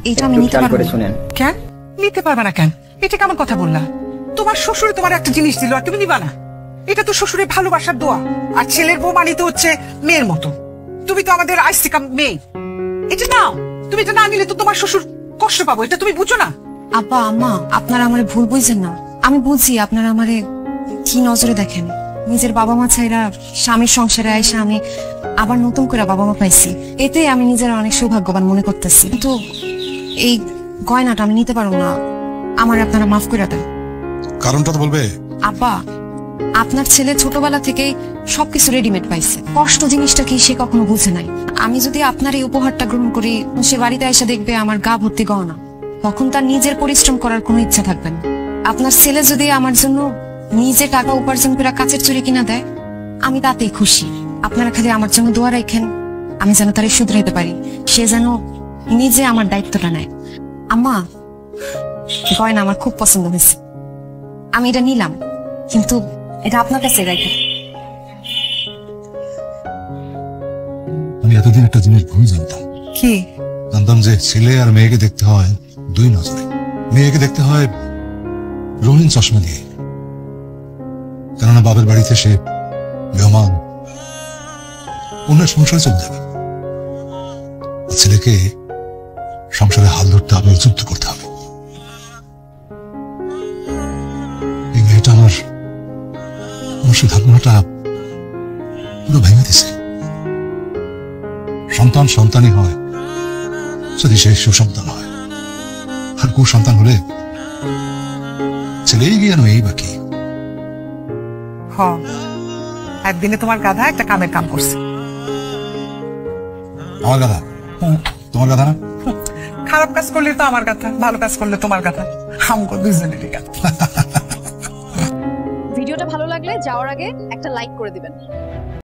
এটা আমি নিতে পারবো না। কেন নিতে পারবে না? কেন? এটা কেমন কথা বললা? তোমার শ্বশুরে তোমার একটা জিনিস দিল আর তুমি নিবা না? এটা তো শ্বশুরের ভালোবাসার দোয়া। আর ছেলের বউ মানে তো হচ্ছে মেয়ের মতো। তুমি তো আমাদের আইসিকা মেয়ে। এটা নাও, তুমি এটা না নিলে তো তোমার শ্বশুর কষ্ট পাবো, এটা তুমি বুঝো না? আব্বা আম্মা, আপনারা আমারে ভুল বুঝছেন না। আমি বুঝি আপনারা আমারে কি নজরে দেখেন। নিজের বাবা মা ছাইরা স্বামীর সংসারে আইসা আমি আবার নতুন করে বাবা মা পাইছি, এতে আমি নিজের অনেক সৌভাগ্যবান মনে করতেছি। কিন্তু এই গয়নাটা আমি নিতে পারবো না, আমার আপনারা মাফ করে দেন। কারণটা তো বলবে। আব্বা, আপনার ছেলে ছোটবেলা থেকেই সবকিছু রেডিমেড পাইছে, কষ্ট জিনিসটা কি সে কখনো বুঝে নাই। আমি যদি আপনার এই উপহারটা গ্রহণ করি, সে বাড়িতে এসে দেখবে আমার গা ভর্তি গহনা, তখন তার নিজের পরিশ্রম করার কোনো ইচ্ছা থাকবে না। আপনার ছেলে যদি আমার জন্য নিজে টাকা উপার্জন করে কাচের চুরি কিনা দেয়, আমি তাতেই খুশি। আপনারা খালি আমার জন্য দোয়া রাখেন, আমি যেন তারে শুধরাইতে পারি, সে যেন নিজে আমার দায়িত্বটা নেয়। আম্মা, গয়না আমার খুব পছন্দ হয়েছে, আমি এটা নিলাম, কিন্তু এটা আপনার কাছে রাখেন। আমি এতদিন একটা জিনিস ভুল জানতাম। কি জানতাম যে ছেলে আর মেয়েকে দেখতে হয় দুই নজরে। মেয়েকে দেখতে হয় রঙিন চশমা দিয়ে, কেননা বাবার বাড়িতে সে মেহমান, অন্যের সংসারে চলে যাবে। ছেলেকে সংসারে হাল ধরতে হবে, যুদ্ধ করতে হবে। এই মেয়েটা আমার সে ধারণাটা পুরো ভেঙে দিছে। সন্তান সন্তানই হয় যদি সে সুসন্তান হয়, আর কুসন্তান হলে ছেলেই গিয়ে এই বাকি। হ, একদিনে তোমার গাধা একটা কামের কাম করছে। আমার গাধা? তোমার গাধা না? খারাপ কাজ করলে তো আমার গাধা, ভালো কাজ করলে তোমার গাধা, আমগো দুইজনেরই গাধা। ভিডিওটা ভালো লাগলে যাওয়ার আগে একটা লাইক করে দিবেন।